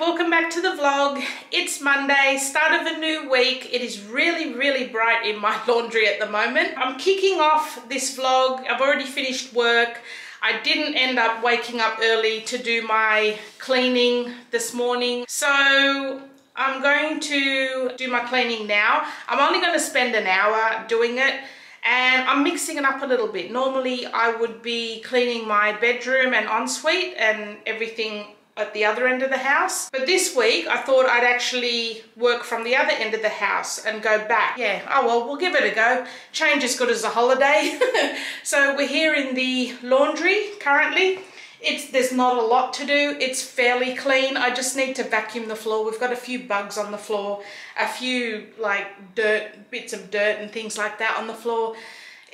welcome back to the vlog. It's Monday, start of a new week. It is really bright in my laundry at the moment. I'm kicking off this vlog. I've already finished work. I didn't end up waking up early to do my cleaning this morning, so I'm going to do my cleaning now. I'm only going to spend an hour doing it, and I'm mixing it up a little bit. Normally I would be cleaning my bedroom and ensuite and everything at the other end of the house, but this week I thought I'd actually work from the other end of the house and go back. Yeah, oh well, we'll give it a go. Change is good as a holiday. So we're here in the laundry currently. There's not a lot to do. It's fairly clean. I just need to vacuum the floor. We've got a few bugs on the floor, a few like bits of dirt and things like that on the floor.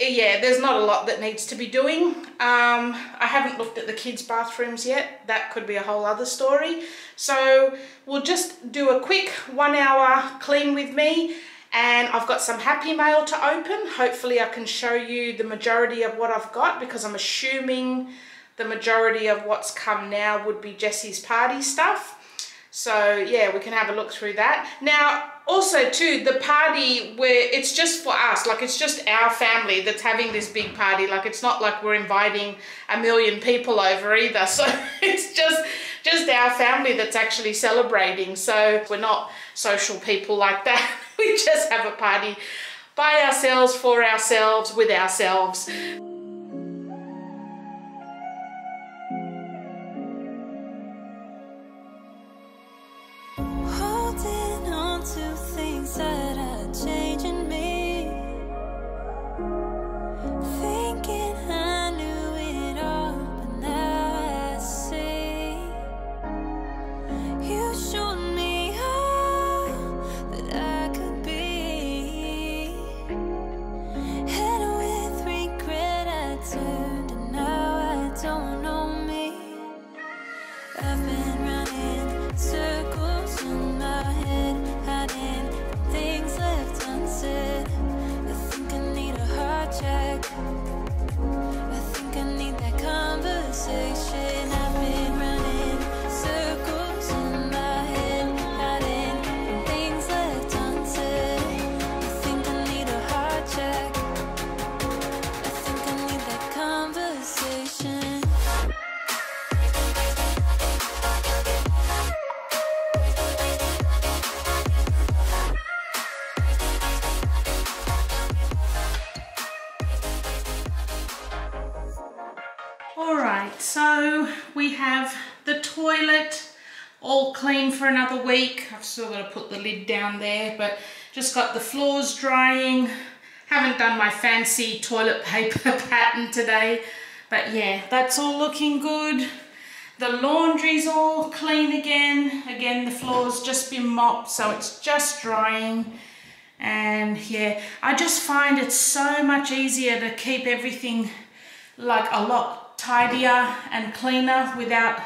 Yeah, there's not a lot that needs to be doing. I haven't looked at the kids' bathrooms yet. That could be a whole other story. So we'll just do a quick 1 hour clean with me, and I've got some happy mail to open. Hopefully I can show you the majority of what I've got, because I'm assuming the majority of what's come now would be Jessie's party stuff. So yeah, we can have a look through that. Now, also too, the party where it's just for us, like it's just our family that's having this big party. Like it's not like we're inviting a million people over either. So it's just our family that's actually celebrating. So we're not social people like that. We just have a party by ourselves, for ourselves, with ourselves. That are changing me, thinking I knew it all, but now I see you showed me all that I could be, and with regret I turned, and now I don't know me. I've been running circles in my head, hiding things left unsaid. I think I need a heart check. I think I need that conversation. I've been running circles in my head, hiding things left unsaid. I think I need a heart check. I think I need that conversation. Alright, so we have the toilet all clean for another week. I've still got to put the lid down there, but just got the floors drying. Haven't done my fancy toilet paper pattern today, but yeah, that's all looking good. The laundry's all clean again. Again, the floor's just been mopped, so it's just drying. And yeah, I just find it's so much easier to keep everything like a lot tidier and cleaner without,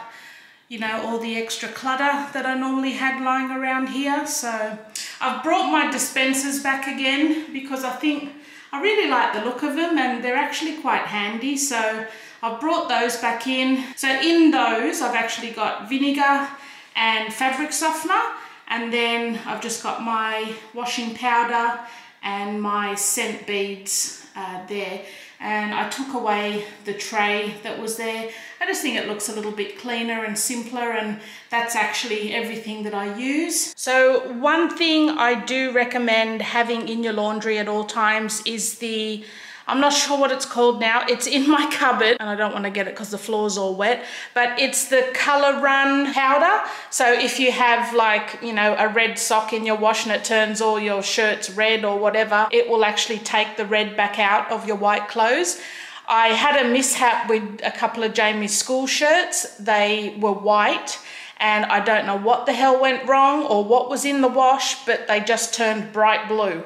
you know, all the extra clutter that I normally had lying around here. So I've brought my dispensers back again because I think I really like the look of them and they're actually quite handy. So I've brought those back in. So in those I've actually got vinegar and fabric softener, and then I've just got my washing powder and my scent beads there. And I took away the tray that was there. I just think it looks a little bit cleaner and simpler, and that's actually everything that I use. So one thing I do recommend having in your laundry at all times is the, I'm not sure what it's called now. It's in my cupboard and I don't want to get it because the floor's all wet, but it's the Color Run powder. So if you have like, you know, a red sock in your wash and it turns all your shirts red or whatever, it will actually take the red back out of your white clothes. I had a mishap with a couple of Jamie's school shirts. They were white and I don't know what the hell went wrong or what was in the wash, but they just turned bright blue.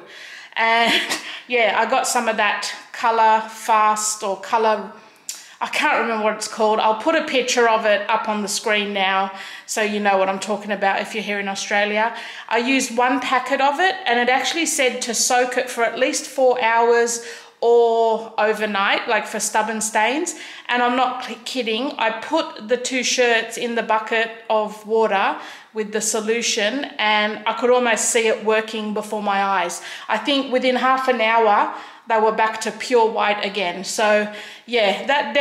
And yeah, I got some of that Color Fast or Color, I can't remember what it's called. I'll put a picture of it up on the screen now so you know what I'm talking about if you're here in Australia. I used one packet of it and it actually said to soak it for at least 4 hours or overnight, like for stubborn stains. And I'm not kidding, I put the 2 shirts in the bucket of water with the solution and I could almost see it working before my eyes. I think within half an hour they were back to pure white again. So yeah, that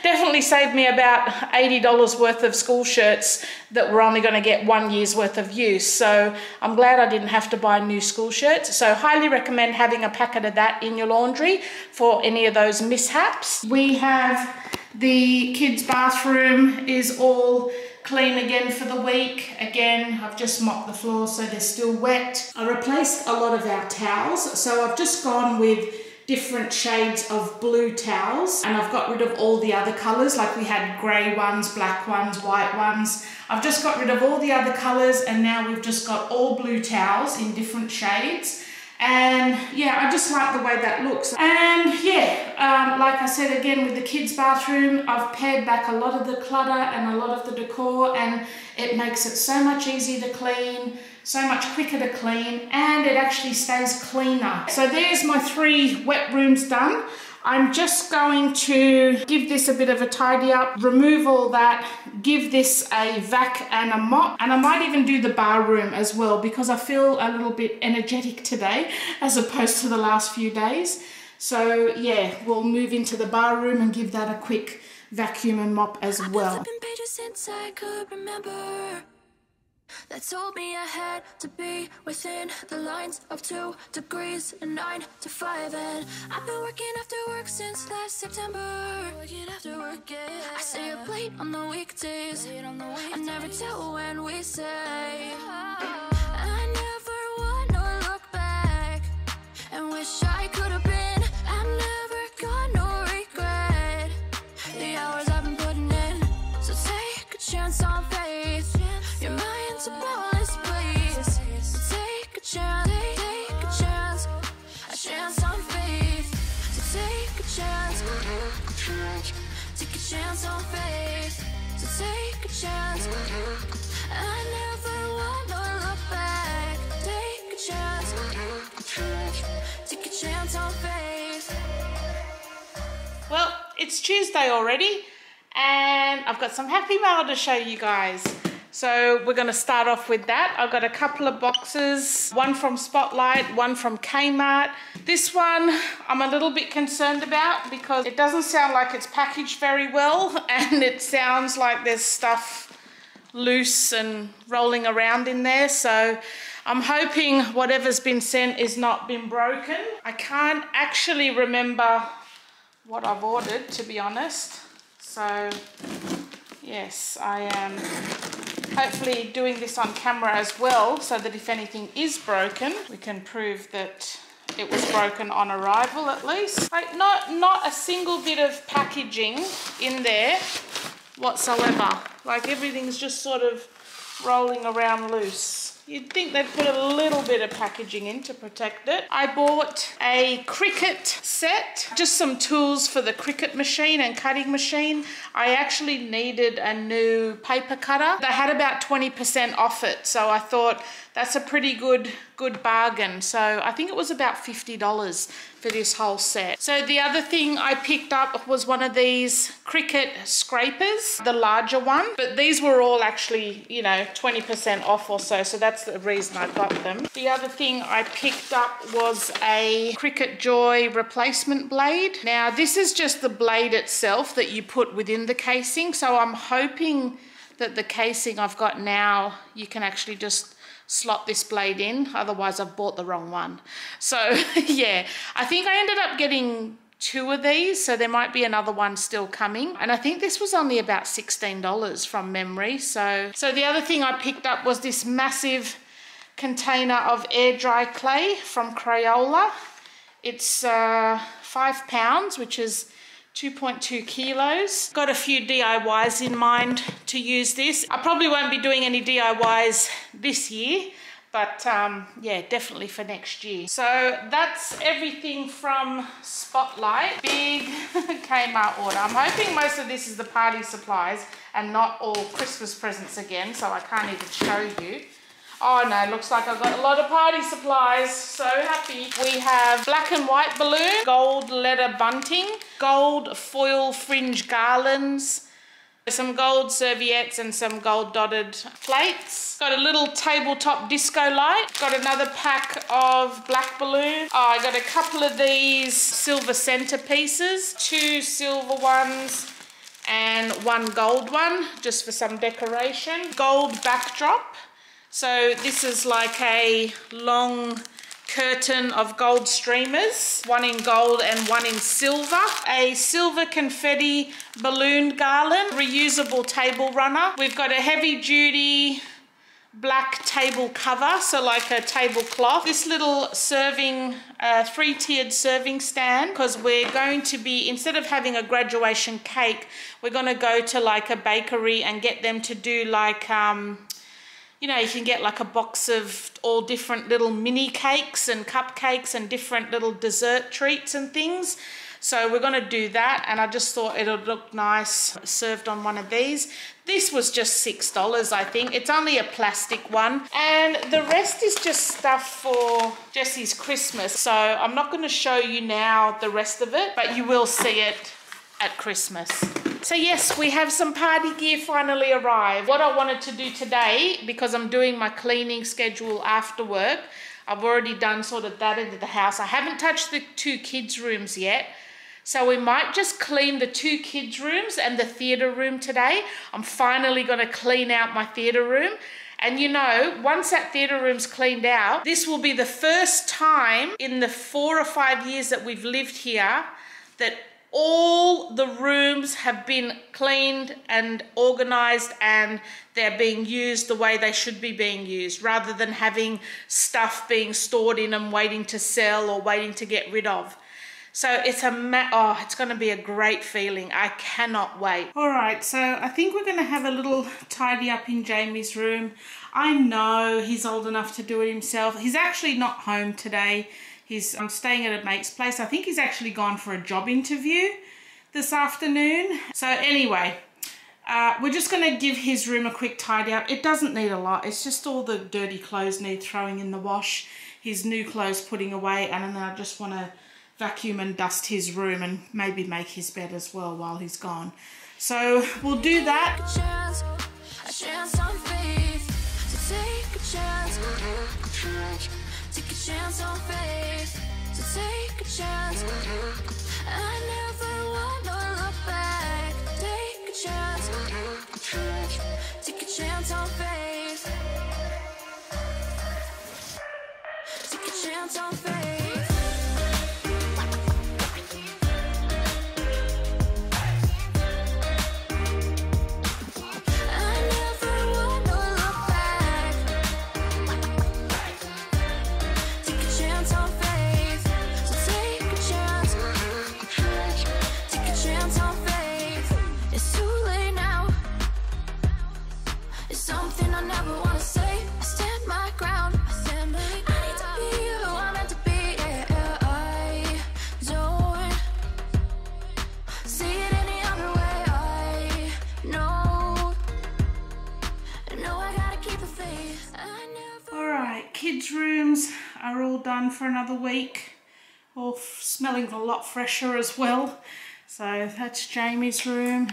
definitely saved me about $80 worth of school shirts that were only going to get 1 year's worth of use. So I'm glad I didn't have to buy new school shirts. So highly recommend having a packet of that in your laundry for any of those mishaps. We have the kids' bathroom is all clean again for the week. Again, I've just mopped the floor so they're still wet. I replaced a lot of our towels, so I've just gone with different shades of blue towels and I've got rid of all the other colours, like we had grey ones, black ones, white ones. I've just got rid of all the other colours and now we've just got all blue towels in different shades. And yeah, I just like the way that looks. And yeah, like I said again with the kids' bathroom, I've pared back a lot of the clutter and a lot of the decor, and it makes it so much easier to clean, so much quicker to clean, and it actually stays cleaner. So there's my 3 wet rooms done. I'm just going to give this a bit of a tidy up, remove all that, give this a vac and a mop, and I might even do the bar room as well because I feel a little bit energetic today as opposed to the last few days. So yeah, we'll move into the bar room and give that a quick vacuum and mop as well. Since I could remember, that told me I had to be within the lines of 2 degrees and 9 to 5. And I've been working after work since last September. Working after work, yeah. I stay up late on the weekdays. I never tell when we say. I never wanna look back and wish I could have been. I've never got no regret. The hours I've been putting in. So take a chance on faith. Your mind's a bonus, please. So take a chance, a chance on faith. So take a chance on faith. So take a chance. I never wanna look back. Take a chance on faith. Well, it's Tuesday already, and I've got some happy mail to show you guys. So we're going to start off with that. I've got a couple of boxes, one from Spotlight, one from Kmart. This one I'm a little bit concerned about because it doesn't sound like it's packaged very well, and it sounds like there's stuff loose and rolling around in there. So I'm hoping whatever's been sent is not been broken. I can't actually remember what I've ordered, to be honest. So yes, I am hopefully doing this on camera as well, so that if anything is broken, we can prove that it was broken on arrival at least. Like not a single bit of packaging in there whatsoever. Like everything's just sort of rolling around loose. You'd think they'd put a little bit of packaging in to protect it. I bought a Cricut set, just some tools for the Cricut machine and cutting machine. I actually needed a new paper cutter. They had about 20% off it, so I thought that's a pretty good bargain. So I think it was about $50 for this whole set. So the other thing I picked up was one of these Cricut scrapers, the larger one, but these were all actually, you know, 20% off or so, so that's the reason I got them. The other thing I picked up was a Cricut Joy replacement blade. Now this is just the blade itself that you put within the casing, so I'm hoping that the casing I've got now, you can actually just slot this blade in, otherwise I've bought the wrong one. So yeah, I think I ended up getting 2 of these, so there might be another one still coming, and I think this was only about $16 from memory. So the other thing I picked up was this massive container of air dry clay from Crayola. It's 5 pounds, which is 2.2 kilos. Got a few DIYs in mind to use this. I probably won't be doing any DIYs this year, but yeah, definitely for next year. So that's everything from Spotlight. Big Kmart order. I'm hoping most of this is the party supplies and not all Christmas presents again, so I can't even show you. Oh no, looks like I've got a lot of party supplies. So happy. We have black and white balloon, gold leather bunting, gold foil fringe garlands, some gold serviettes and some gold dotted plates. Got a little tabletop disco light. Got another pack of black balloon. Oh, I got a couple of these silver centerpieces, 2 silver ones and 1 gold one, just for some decoration. Gold backdrop. So this is like a long curtain of gold streamers, 1 in gold and 1 in silver. A silver confetti balloon garland, reusable table runner. We've got a heavy duty black table cover, so like a tablecloth. This little serving, 3-tiered serving stand, because we're going to be, instead of having a graduation cake, we're going to go to like a bakery and get them to do like, you know, you can get like a box of all different little mini cakes and cupcakes and different little dessert treats and things. So we're going to do that, and I just thought it would look nice served on one of these. This was just $6, I think. It's only a plastic one, and the rest is just stuff for Jesse's Christmas. So I'm not going to show you now the rest of it, but you will see it at Christmas. So yes, we have some party gear finally arrived. What I wanted to do today, because I'm doing my cleaning schedule after work, I've already done sort of that into the house. I haven't touched the 2 kids' rooms yet. So we might just clean the 2 kids' rooms and the theatre room today. I'm finally going to clean out my theatre room. And you know, once that theatre room's cleaned out, this will be the first time in the 4 or 5 years that we've lived here that all the rooms have been cleaned and organised and they're being used the way they should be being used, rather than having stuff being stored in them waiting to sell or waiting to get rid of. So it's it's going to be a great feeling. I cannot wait. All right, so I think we're going to have a little tidy up in Jamie's room. I know he's old enough to do it himself. He's actually not home today. He's staying at a mate's place. I think he's actually gone for a job interview this afternoon. So anyway, we're just going to give his room a quick tidy up. It doesn't need a lot. It's just all the dirty clothes need throwing in the wash, his new clothes putting away, and then I just want to vacuum and dust his room and maybe make his bed as well while he's gone. So we'll do that. A chance on faith, so take a chance. Take a chance on faith, so take a chance. I never want to look back. Take a chance. Take a chance on faith. Take a chance on faith. Kids' rooms are all done for another week, all smelling a lot fresher as well. So that's Jamie's room.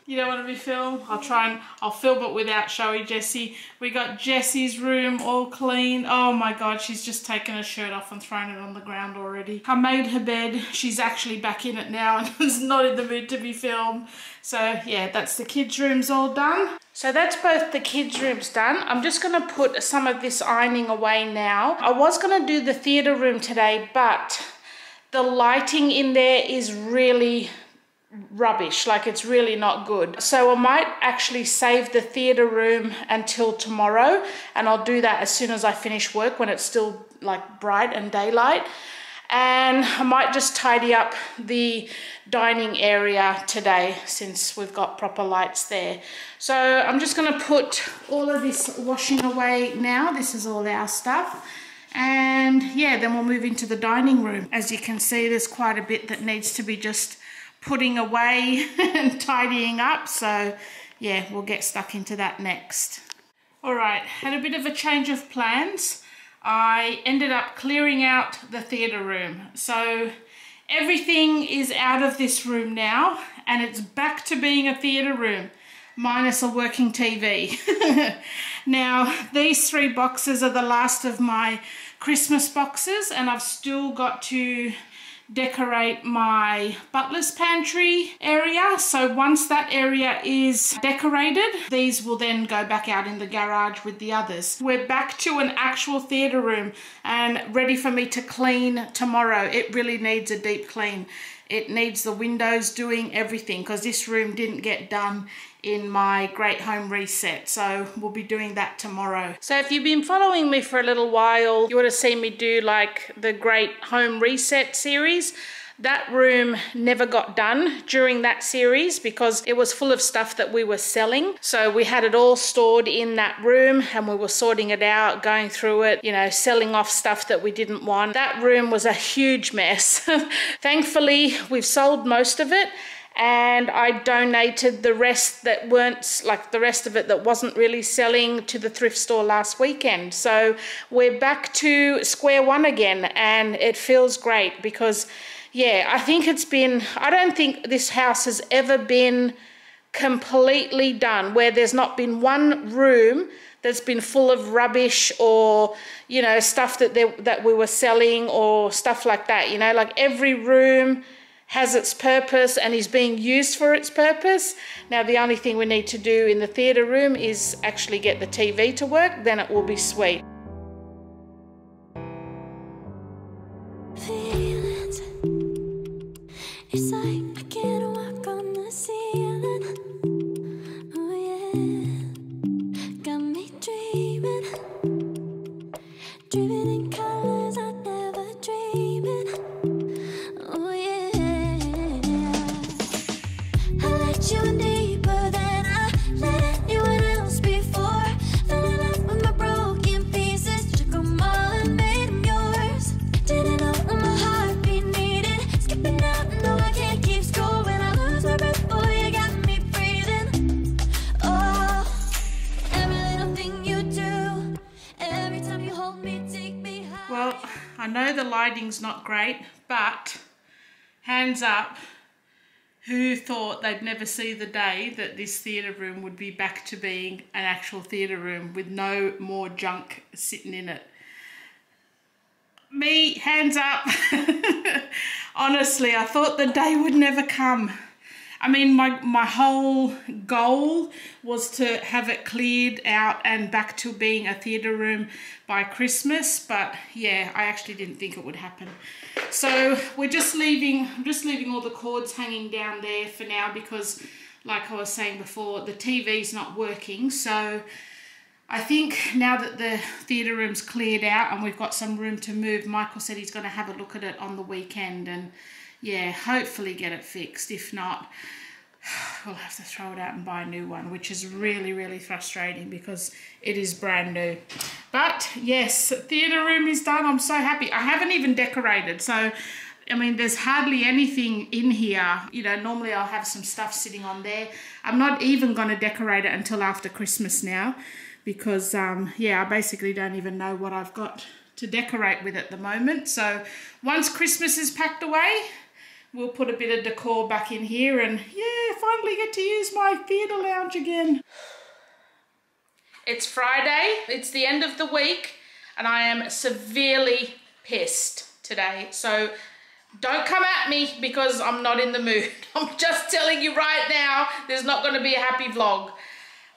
You don't want to be filmed? I'll film it without showing Jessie. We got Jessie's room all clean. Oh my God, she's just taken her shirt off and thrown it on the ground already. I made her bed. She's actually back in it now and is not in the mood to be filmed. So yeah, that's the kids' rooms all done. So that's both the kids' rooms done. I'm just going to put some of this ironing away now. I was going to do the theatre room today, but the lighting in there is really rubbish, like it's really not good. So I might actually save the theatre room until tomorrow, and I'll do that as soon as I finish work when it's still like bright and daylight. And I might just tidy up the dining area today since we've got proper lights there. So I'm just going to put all of this washing away now. This is all our stuff. And yeah, then we'll move into the dining room. As you can see, there's quite a bit that needs to be just putting away and tidying up. So yeah, we'll get stuck into that next. All right, had a bit of a change of plans. I ended up clearing out the theatre room. So everything is out of this room now and it's back to being a theatre room, minus a working TV. Now, these 3 boxes are the last of my Christmas boxes, and I've still got to decorate my butler's pantry area. So once that area is decorated, these will then go back out in the garage with the others. We're back to an actual theatre room and ready for me to clean tomorrow. It really needs a deep clean. It needs the windows doing, everything, because this room didn't get done in my Great Home Reset. So we'll be doing that tomorrow. So if you've been following me for a little while, you would have seen me do like the Great Home Reset series. That room never got done during that series because it was full of stuff that we were selling. So we had it all stored in that room and we were sorting it out, going through it, you know, selling off stuff that we didn't want. That room was a huge mess. Thankfully, we've sold most of it, and I donated the rest that weren't, like the rest of it that wasn't really selling, to the thrift store last weekend. So we're back to square one again, and it feels great because, yeah, I think it's been, I don't think this house has ever been completely done where there's not been one room that's been full of rubbish or, you know, stuff that we were selling or stuff like that. You know, like every room has its purpose and is being used for its purpose. Now the only thing we need to do in the theatre room is actually get the TV to work, then it will be sweet. Feelings, it's like I can't walk on the ceiling. Oh yeah, got me dreaming, dreaming in colors I never dreamed in. Oh yeah, I let you in deeper than I let anyone else before. Fell in love with my broken pieces, took them all and made them yours. Didn't know what my heartbeat needed, skipping out, no I can't keep score. When I lose my breath, boy, you got me breathing. Oh, every little thing you do, every time you hold me, take me high. Well, I know the lighting's not great, but hands up, who thought they'd never see the day that this theatre room would be back to being an actual theatre room with no more junk sitting in it? Me, hands up. Honestly, I thought the day would never come. I mean, my whole goal was to have it cleared out and back to being a theatre room by Christmas, but yeah, I actually didn't think it would happen. So I'm just leaving all the cords hanging down there for now because, like I was saying before, the TV's not working. So I think now that the theatre room's cleared out and we've got some room to move, Michael said he's going to have a look at it on the weekend and, yeah, hopefully get it fixed. If not, we'll have to throw it out and buy a new one, which is really, really frustrating because it is brand new. But yes, theatre room is done. I'm so happy. I haven't even decorated. So, I mean, there's hardly anything in here. You know, normally I'll have some stuff sitting on there. I'm not even going to decorate it until after Christmas now because, yeah, I basically don't even know what I've got to decorate with at the moment. So once Christmas is packed away, we'll put a bit of decor back in here and, yeah, finally get to use my theatre lounge again. It's Friday, it's the end of the week, and I am severely pissed today. So don't come at me because I'm not in the mood. I'm just telling you right now, there's not going to be a happy vlog.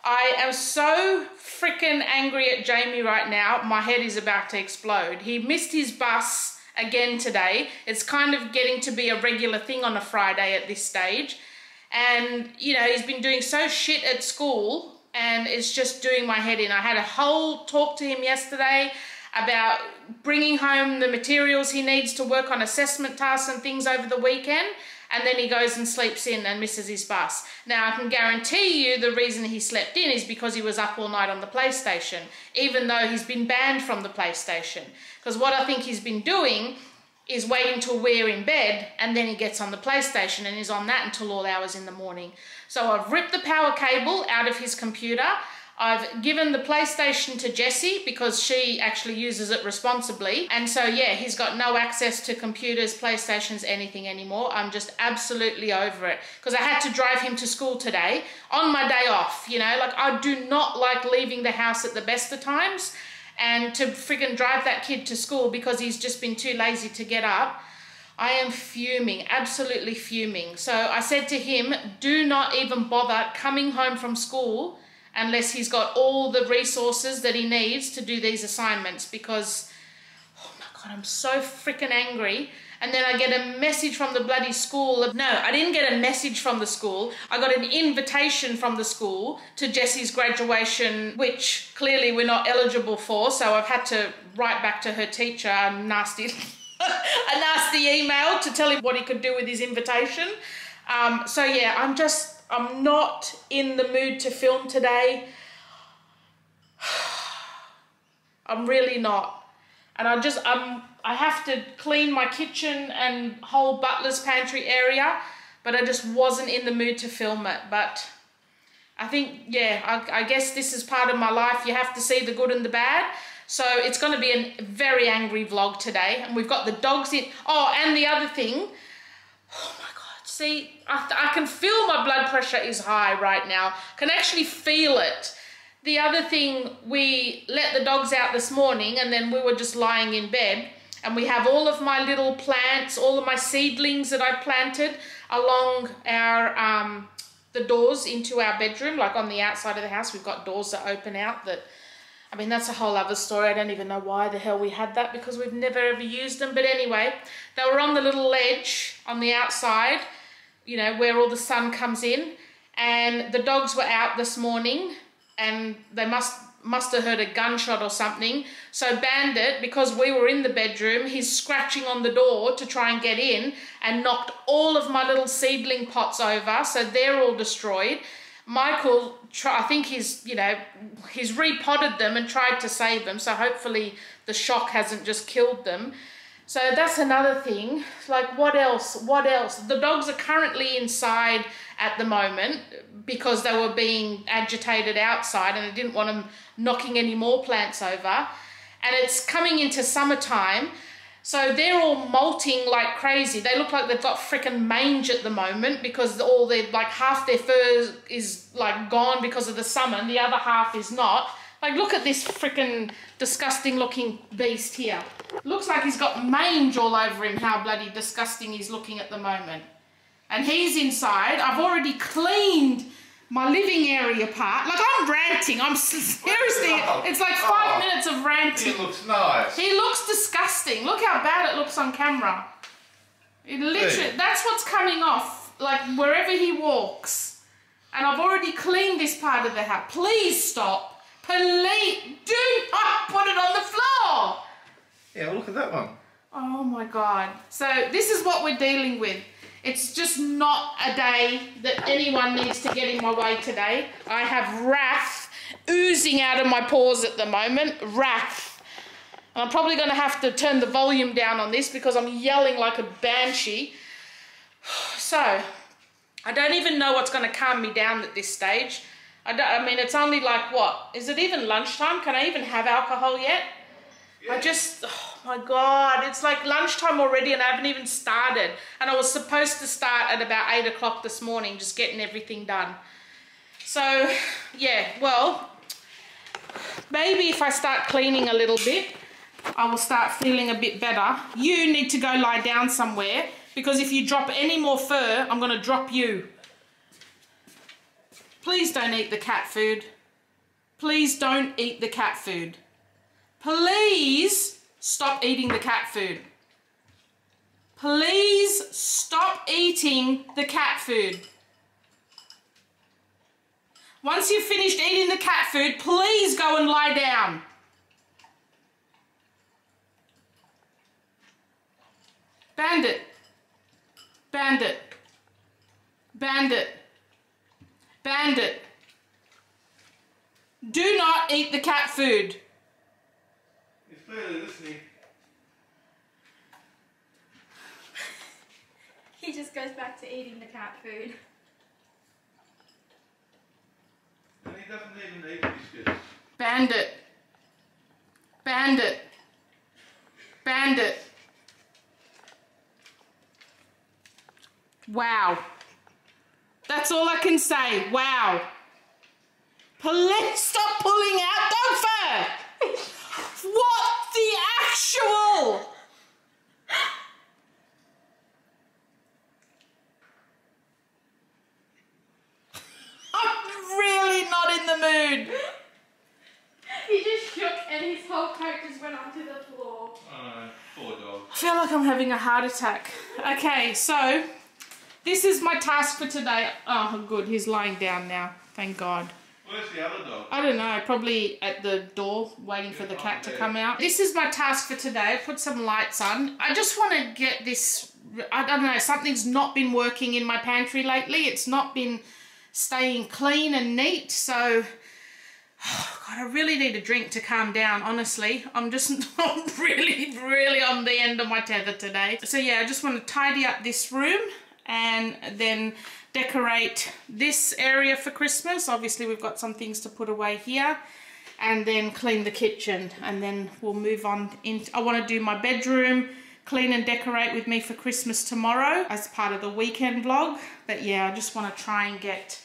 I am so freaking angry at Jamie right now. My head is about to explode. He missed his bus again today. It's kind of getting to be a regular thing on a Friday at this stage. And, you know, he's been doing so shit at school and it's just doing my head in. I had a whole talk to him yesterday about bringing home the materials he needs to work on assessment tasks and things over the weekend. And then he goes and sleeps in and misses his bus. Now, I can guarantee you the reason he slept in is because he was up all night on the PlayStation, even though he's been banned from the PlayStation. Because what I think he's been doing is waiting till we're in bed and then he gets on the PlayStation and is on that until all hours in the morning. So I've ripped the power cable out of his computer. I've given the PlayStation to Jessie because she actually uses it responsibly. And so, yeah, he's got no access to computers, PlayStations, anything anymore. I'm just absolutely over it because I had to drive him to school today on my day off, you know. Like, I do not like leaving the house at the best of times, and to friggin' drive that kid to school because he's just been too lazy to get up. I am fuming, absolutely fuming. So I said to him, do not even bother coming home from school unless he's got all the resources that he needs to do these assignments, because, oh my God, I'm so freaking angry. And then I get a message from the bloody school. No, I didn't get a message from the school. I got an invitation from the school to Jessie's graduation, which clearly we're not eligible for. So I've had to write back to her teacher a nasty email to tell him what he could do with his invitation. So yeah, I'm not in the mood to film today. I'm really not. And I have to clean my kitchen and whole butler's pantry area, but I just wasn't in the mood to film it. But I think, yeah, I guess this is part of my life. You have to see the good and the bad. So it's going to be a very angry vlog today. And we've got the dogs in. Oh, and the other thing, oh my God, see, I can feel my blood pressure is high right now. Can actually feel it. The other thing, we let the dogs out this morning and then we were just lying in bed, and we have all of my little plants, all of my seedlings that I planted along our, the doors into our bedroom, like on the outside of the house. We've got doors that open out that, I mean, that's a whole other story. I don't even know why the hell we had that, because we've never ever used them. But anyway, they were on the little ledge on the outside, you know, where all the sun comes in. And the dogs were out this morning and they must have heard a gunshot or something. So Bandit, because we were in the bedroom, he's scratching on the door to try and get in and knocked all of my little seedling pots over. So they're all destroyed. Michael, I think he's repotted them and tried to save them. So hopefully the shock hasn't just killed them. So that's another thing. Like, what else? What else? The dogs are currently inside at the moment because they were being agitated outside and I didn't want them knocking any more plants over. And it's coming into summertime. So they're all molting like crazy. They look like they've got freaking mange at the moment because all their, like, half their fur is like gone because of the summer and the other half is not. Like, look at this freaking disgusting looking beast here. Looks like he's got mange all over him, how bloody disgusting he's looking at the moment. And he's inside. I've already cleaned my living area part. Like, I'm ranting. I'm seriously, it's like 5 minutes of ranting. He looks nice. He looks disgusting. Look how bad it looks on camera. It literally, that's what's coming off, like, wherever he walks. And I've already cleaned this part of the house. Please stop. Please do not put it on the floor. Yeah, well, look at that one. Oh my God. So this is what we're dealing with. It's just not a day that anyone needs to get in my way today. I have wrath oozing out of my pores at the moment. Wrath. And I'm probably going to have to turn the volume down on this because I'm yelling like a banshee. So I don't even know what's going to calm me down at this stage. I mean, it's only like, what? Is it even lunchtime? Can I even have alcohol yet? Yeah. I just, oh my God, it's like lunchtime already and I haven't even started. And I was supposed to start at about 8 o'clock this morning, just getting everything done. So, yeah, well, maybe if I start cleaning a little bit, I will start feeling a bit better. You need to go lie down somewhere because if you drop any more fur, I'm going to drop you. Please don't eat the cat food. Please don't eat the cat food. Please stop eating the cat food. Please stop eating the cat food. Once you've finished eating the cat food, please go and lie down. Bandit. Bandit. Bandit. Bandit. Do not eat the cat food. He's clearly listening. He just goes back to eating the cat food. And he He doesn't even eat biscuits. Bandit. Bandit. Bandit. Wow. That's all I can say. Wow. Police, stop pulling out. Don't fur. What the actual? I'm really not in the mood. He just shook and his whole coat just went onto the floor. Oh, poor dog. I feel like I'm having a heart attack. Okay, so this is my task for today. Oh, good. He's lying down now. Thank God. Where's the other dog? I don't know. Probably at the door waiting for the cat to come out. This is my task for today. I put some lights on. I just want to get this... I don't know. Something's not been working in my pantry lately. It's not been staying clean and neat. So... Oh, God, I really need a drink to calm down, honestly. I'm really on the end of my tether today. So yeah, I just want to tidy up this room and then decorate this area for Christmas. Obviously, we've got some things to put away here. And then clean the kitchen. And then we'll move on. I want to do my bedroom, clean and decorate with me for Christmas tomorrow as part of the weekend vlog. But yeah, I just want to try and get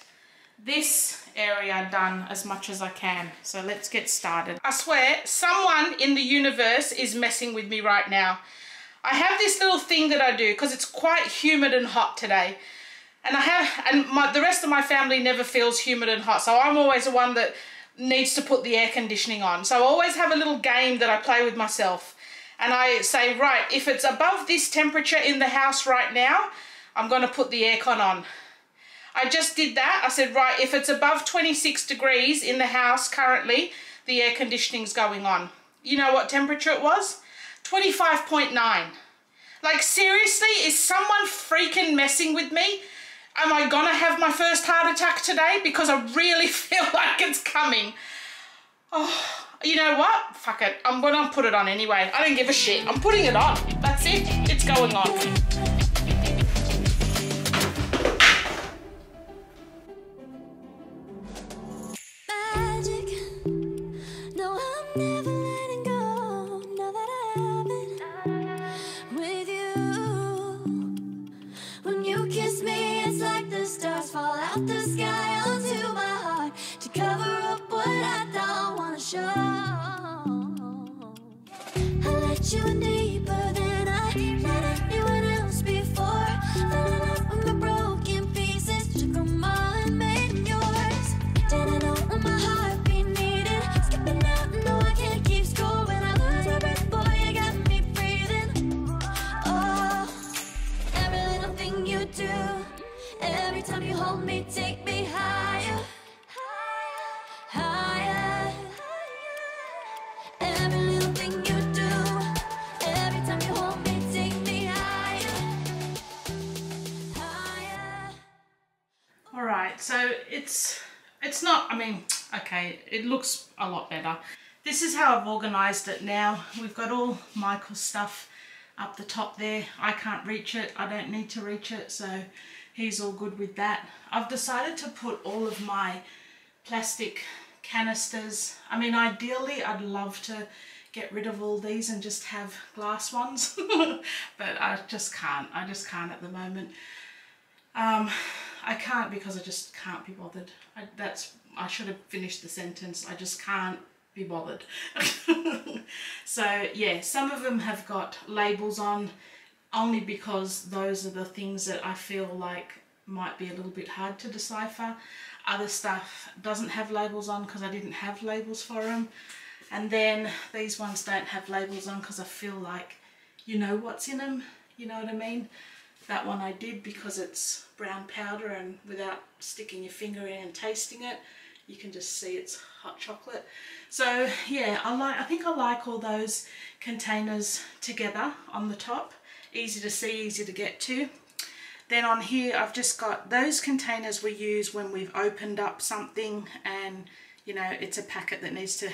this area done as much as I can. So let's get started. I swear someone in the universe is messing with me right now. I have this little thing that I do because it's quite humid and hot today, and the rest of my family never feels humid and hot, so I'm always the one that needs to put the air conditioning on. So I always have a little game that I play with myself, and I say, right, if it's above this temperature in the house right now, I'm going to put the aircon on. I just did that. I said, right, if it's above 26 degrees in the house currently, the air conditioning's going on. You know what temperature it was? 25.9. Like, seriously, is someone freaking messing with me? Am I gonna have my first heart attack today? Because I really feel like it's coming. Oh, you know what? Fuck it. I'm gonna put it on anyway. I don't give a shit. I'm putting it on. That's it. It's going on. Fall out the sky onto my heart to cover up what I don't want to show. I let you in deeper than I let anyone else before. Fell in love with my broken pieces, took them all and made them yours. Didn't know when my heart be needed, skipping out, no I can't keep score. When I lose my breath, boy, you got me breathing. Oh, every little thing you do, every time you hold me, take me higher, higher, higher. Every little thing you do, every time you hold me, take me higher, higher. All right, so it's not, I mean, okay, it looks a lot better. This is how I've organized it now. We've got all Michael's stuff up the top there. I can't reach it. I don't need to reach it, so he's all good with that. I've decided to put all of my plastic canisters. I mean, ideally, I'd love to get rid of all these and just have glass ones, but I just can't. I just can't at the moment. I can't because I just can't be bothered. I should have finished the sentence. I just can't be bothered. So yeah, some of them have got labels on, only because those are the things that I feel like might be a little bit hard to decipher. Other stuff doesn't have labels on because I didn't have labels for them. And then these ones don't have labels on because I feel like you know what's in them, you know what I mean? That one I did because it's brown powder, and without sticking your finger in and tasting it, you can just see it's hot chocolate. So yeah, I think I like all those containers together on the top. Easy to see, easy to get to. Then on here I've just got those containers we use when we've opened up something and, you know, it's a packet that needs to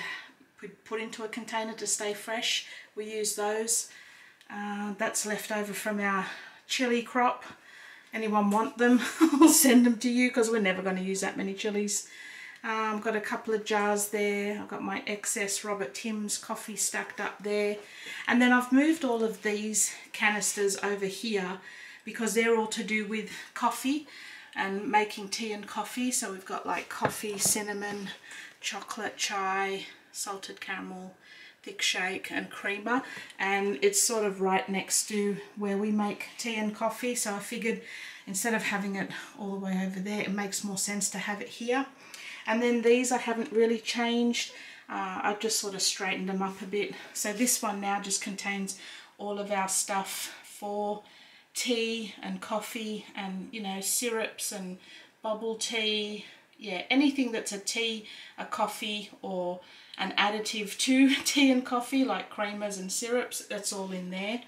be put into a container to stay fresh. We use those. That's left over from our chili crop. Anyone want them? I'll send them to you because we're never going to use that many chilies. Got a couple of jars there. I've got my excess Robert Tim's coffee stacked up there. And then I've moved all of these canisters over here because they're all to do with coffee and making tea and coffee. So we've got like coffee, cinnamon, chocolate, chai, salted caramel, thick shake and creamer, and it's sort of right next to where we make tea and coffee. So I figured instead of having it all the way over there, it makes more sense to have it here. And then these I haven't really changed. I've just sort of straightened them up a bit. So this one now just contains all of our stuff for tea and coffee and, you know, syrups and bubble tea. Yeah, anything that's a tea, a coffee, or an additive to tea and coffee, like creamers and syrups, that's all in there.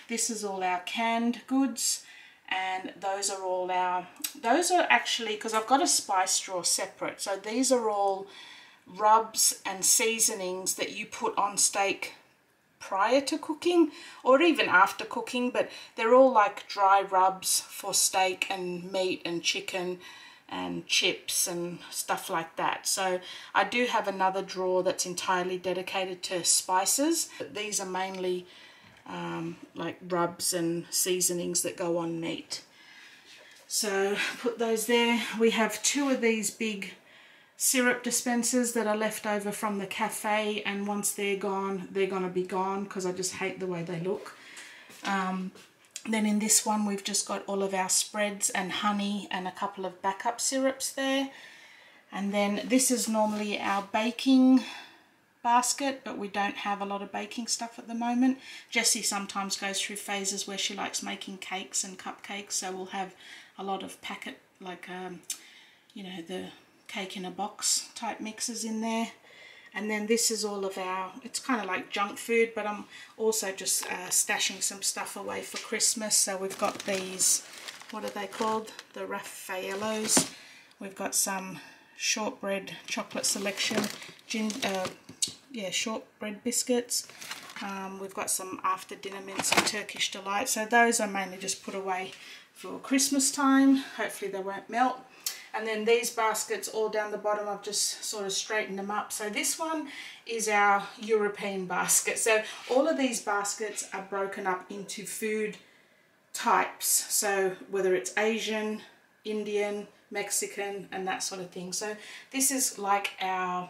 This is all our canned goods. And those are all our, those are actually, because I've got a spice drawer separate, so these are all rubs and seasonings that you put on steak prior to cooking or even after cooking, but they're all like dry rubs for steak and meat and chicken and chips and stuff like that. So I do have another drawer that's entirely dedicated to spices, but these are mainly like rubs and seasonings that go on meat. So put those there. We have 2 of these big syrup dispensers that are left over from the cafe, and once they're gone, they're gonna be gone because I just hate the way they look. Then in this one we've just got all of our spreads and honey and a couple of backup syrups there. And then this is normally our baking basket, but we don't have a lot of baking stuff at the moment. Jessie sometimes goes through phases where she likes making cakes and cupcakes, so we'll have a lot of packet, like you know, the cake in a box type mixes in there. And then this is all of our, it's kind of like junk food, but I'm also just stashing some stuff away for Christmas. So we've got these, what are they called, the Raffaellos. We've got some shortbread chocolate selection, shortbread biscuits. We've got some after dinner mints and Turkish delight. So those are mainly just put away for Christmas time. Hopefully they won't melt. And then these baskets all down the bottom, I've just sort of straightened them up. So this one is our European basket. So all of these baskets are broken up into food types. So whether it's Asian, Indian, Mexican, and that sort of thing. So this is like our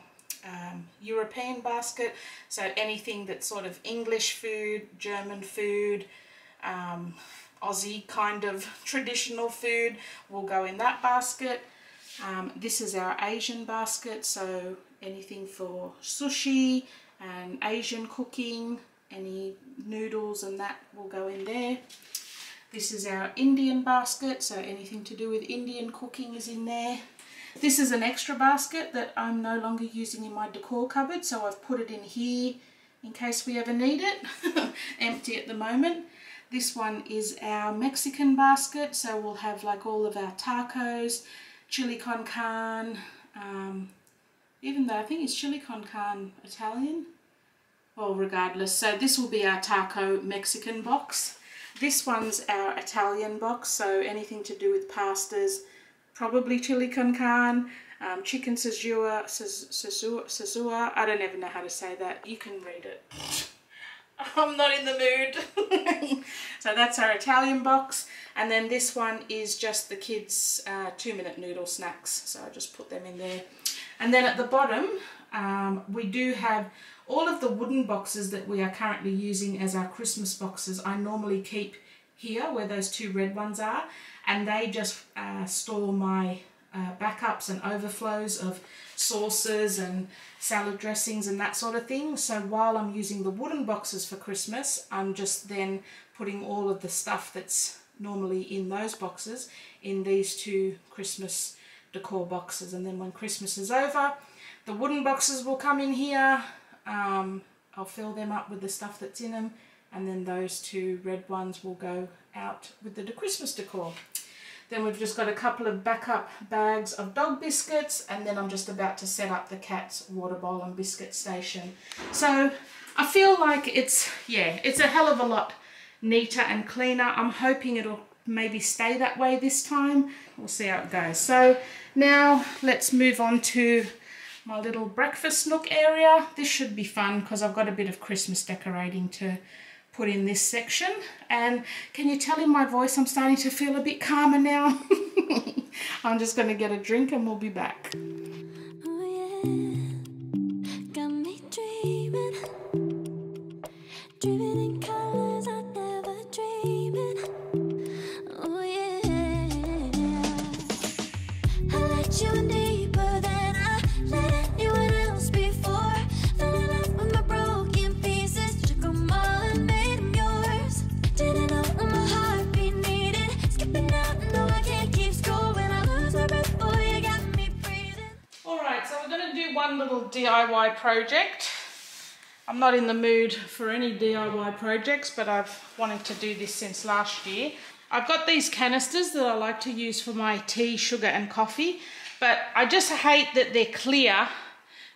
European basket. So anything that's sort of English food, German food, Aussie kind of traditional food will go in that basket. This is our Asian basket, so anything for sushi and Asian cooking, any noodles and that will go in there. This is our Indian basket, so anything to do with Indian cooking is in there. This is an extra basket that I'm no longer using in my decor cupboard, so I've put it in here in case we ever need it. Empty at the moment. This one is our Mexican basket, so we'll have like all of our tacos, chili con carne, even though I think it's chili con carne Italian. Well, regardless, so this will be our taco Mexican box. This one's our Italian box, so anything to do with pastas, probably chili con carne, chicken Caesura, I don't even know how to say that. You can read it. I'm not in the mood. So that's our Italian box. And then this one is just the kids' 2-minute noodle snacks. So I just put them in there. And then at the bottom, we do have all of the wooden boxes that we are currently using as our Christmas boxes. I normally keep here where those 2 red ones are. And they just store my backups and overflows of sauces and salad dressings and that sort of thing. So while I'm using the wooden boxes for Christmas, I'm just then putting all of the stuff that's normally in those boxes in these 2 Christmas decor boxes. And then when Christmas is over, the wooden boxes will come in here. I'll fill them up with the stuff that's in them, and then those 2 red ones will go out with the Christmas decor. Then we've just got a couple of backup bags of dog biscuits, and then I'm just about to set up the cat's water bowl and biscuit station. So I feel like it's a hell of a lot neater and cleaner. I'm hoping it'll maybe stay that way this time. We'll see how it goes. So now let's move on to my little breakfast nook area. This should be fun because I've got a bit of Christmas decorating to put in this section. And can you tell in my voice I'm starting to feel a bit calmer now? I'm just going to get a drink and we'll be back. Oh yeah, got me dreaming, dreaming in colors I never dreamed. Oh yeah, I let you in deeper than I let anyone else before. Fell in love with my broken pieces, took them all and made them yours. Didn't know what my heartbeat needed, skipping out, no I can't keep score when I lose my breath, boy you got me breathing. Alright, so we're going to do one little DIY project. I'm not in the mood for any DIY projects, but I've wanted to do this since last year. I've got these canisters that I like to use for my tea, sugar and coffee, but I just hate that they're clear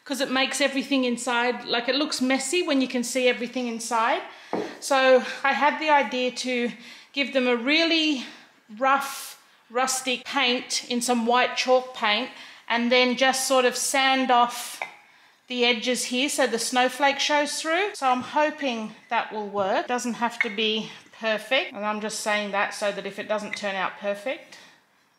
because it makes everything inside, like it looks messy when you can see everything inside. So I had the idea to give them a really rough, rustic paint in some white chalk paint and then just sort of sand off the edges here so the snowflake shows through. So I'm hoping that will work. It doesn't have to be perfect, and I'm just saying that so that if it doesn't turn out perfect,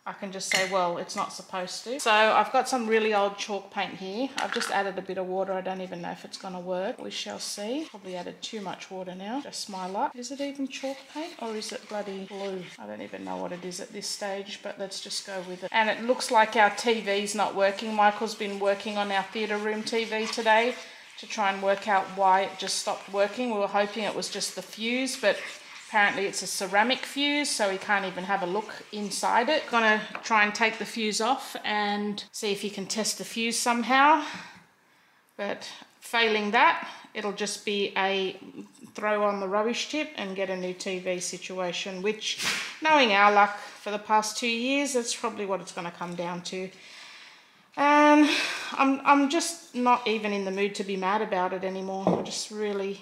I can just say, well, it's not supposed to. So I've got some really old chalk paint here. I've just added a bit of water. I don't even know if it's going to work. We shall see. Probably added too much water now. Just my luck. Is it even chalk paint or is it bloody blue? I don't even know what it is at this stage, but let's just go with it. And it looks like our TV's not working. Michael's been working on our theatre room TV today to try and work out why it just stopped working. We were hoping it was just the fuse, but apparently it's a ceramic fuse, so he can't even have a look inside it. Gonna try and take the fuse off and see if he can test the fuse somehow. But failing that, it'll just be a throw on the rubbish tip and get a new TV situation, which, knowing our luck for the past 2 years, that's probably what it's gonna come down to. And I'm just not even in the mood to be mad about it anymore. I just really...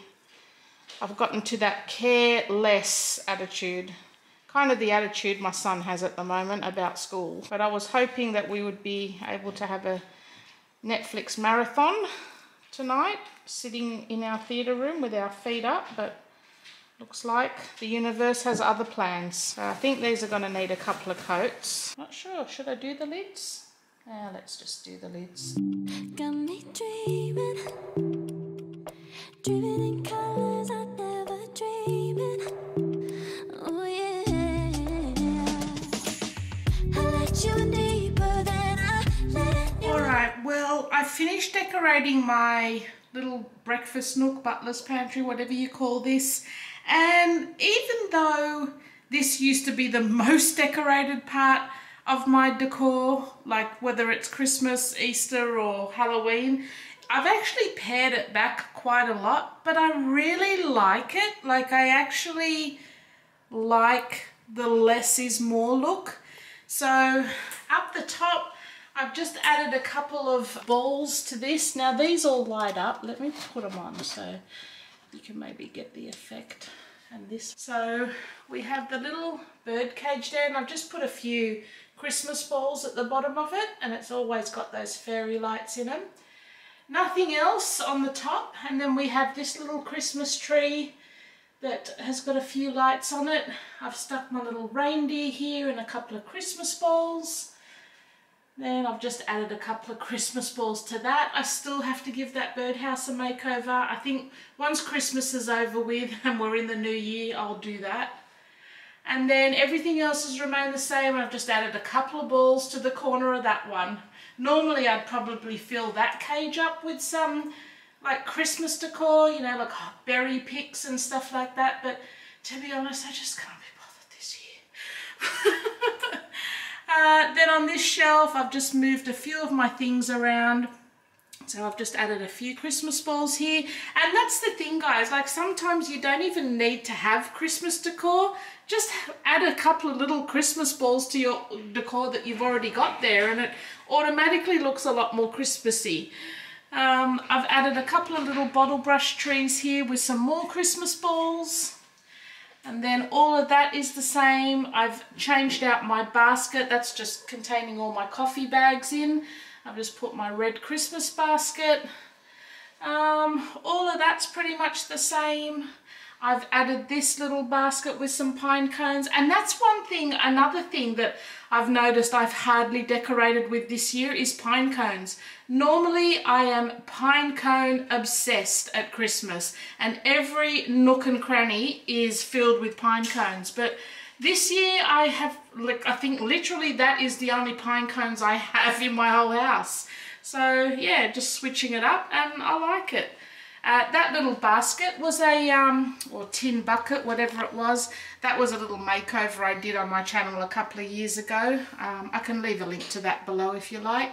I've gotten to that careless attitude, kind of the attitude my son has at the moment about school. But I was hoping that we would be able to have a Netflix marathon tonight, sitting in our theatre room with our feet up, but looks like the universe has other plans. So I think these are going to need a couple of coats. Not sure, should I do the lids? Let's just do the lids. Got me dreaming, dreaming in colors I never dreamed. Oh yeah, I let you in deeper than I let anyone. Alright, well, I finished decorating my little breakfast nook, butler's pantry, whatever you call this. And even though this used to be the most decorated part of my decor, like whether it's Christmas, Easter or Halloween, I've actually pared it back quite a lot, but I really like it. Like, I actually like the less is more look. So up the top, I've just added a couple of balls to this. Now these all light up. Let me put them on so you can maybe get the effect. And this. So we have the little bird cage there, and I've just put a few Christmas balls at the bottom of it, and it's always got those fairy lights in them. Nothing else on the top, and then we have this little Christmas tree that has got a few lights on it. I've stuck my little reindeer here and a couple of Christmas balls. Then I've just added a couple of Christmas balls to that. I still have to give that birdhouse a makeover. I think once Christmas is over with and we're in the new year, I'll do that. And then everything else has remained the same. I've just added a couple of balls to the corner of that one. Normally I'd probably fill that cage up with some like Christmas decor, you know, like berry picks and stuff like that. But to be honest, I just can't be bothered this year. Then on this shelf, I've just moved a few of my things around. So I've just added a few Christmas balls here. And that's the thing, guys, like sometimes you don't even need to have Christmas decor. Just add a couple of little Christmas balls to your decor that you've already got there, and it automatically looks a lot more Christmassy. I've added a couple of little bottle brush trees here with some more Christmas balls. And then all of that is the same. I've changed out my basket. That's just containing all my coffee bags in. I've just put my red Christmas basket. All of that's pretty much the same. I've added this little basket with some pine cones, and that's one thing, another thing that I've noticed I've hardly decorated with this year is pine cones. Normally I am pine cone obsessed at Christmas, and every nook and cranny is filled with pine cones, but this year I have, like, I think literally that is the only pine cones I have in my whole house. So yeah, just switching it up, and I like it. That little basket was a, or tin bucket, whatever it was, that was a little makeover I did on my channel a couple of years ago. I can leave a link to that below if you like.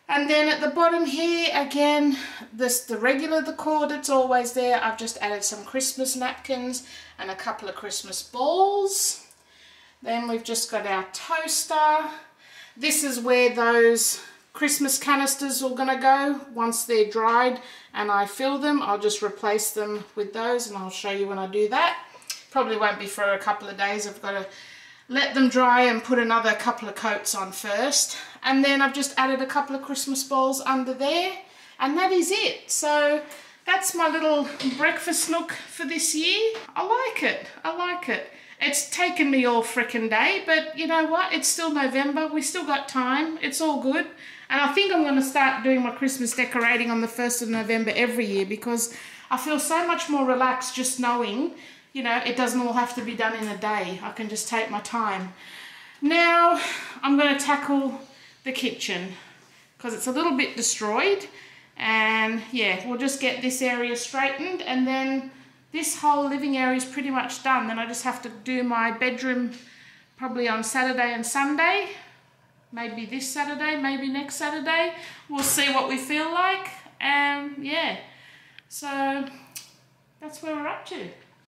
And then at the bottom here, again, the regular decor that's always there. I've just added some Christmas napkins and a couple of Christmas balls. Then we've just got our toaster. This is where those Christmas canisters are going to go once they're dried and I fill them. I'll just replace them with those, and I'll show you when I do that. Probably won't be for a couple of days. I've got to let them dry and put another couple of coats on first. And then I've just added a couple of Christmas balls under there, and that is it. So that's my little breakfast look for this year. I like it. I like it. It's taken me all frickin' day, but you know what? It's still November. We still got time. It's all good. And I think I'm going to start doing my Christmas decorating on the 1st of November every year, because I feel so much more relaxed just knowing, you know, it doesn't all have to be done in a day. I can just take my time. Now I'm going to tackle the kitchen because it's a little bit destroyed, and yeah, we'll just get this area straightened, and then this whole living area is pretty much done. Then I just have to do my bedroom probably on Saturday and Sunday. Maybe this Saturday, maybe next Saturday. We'll see what we feel like. And yeah, so that's where we're up to.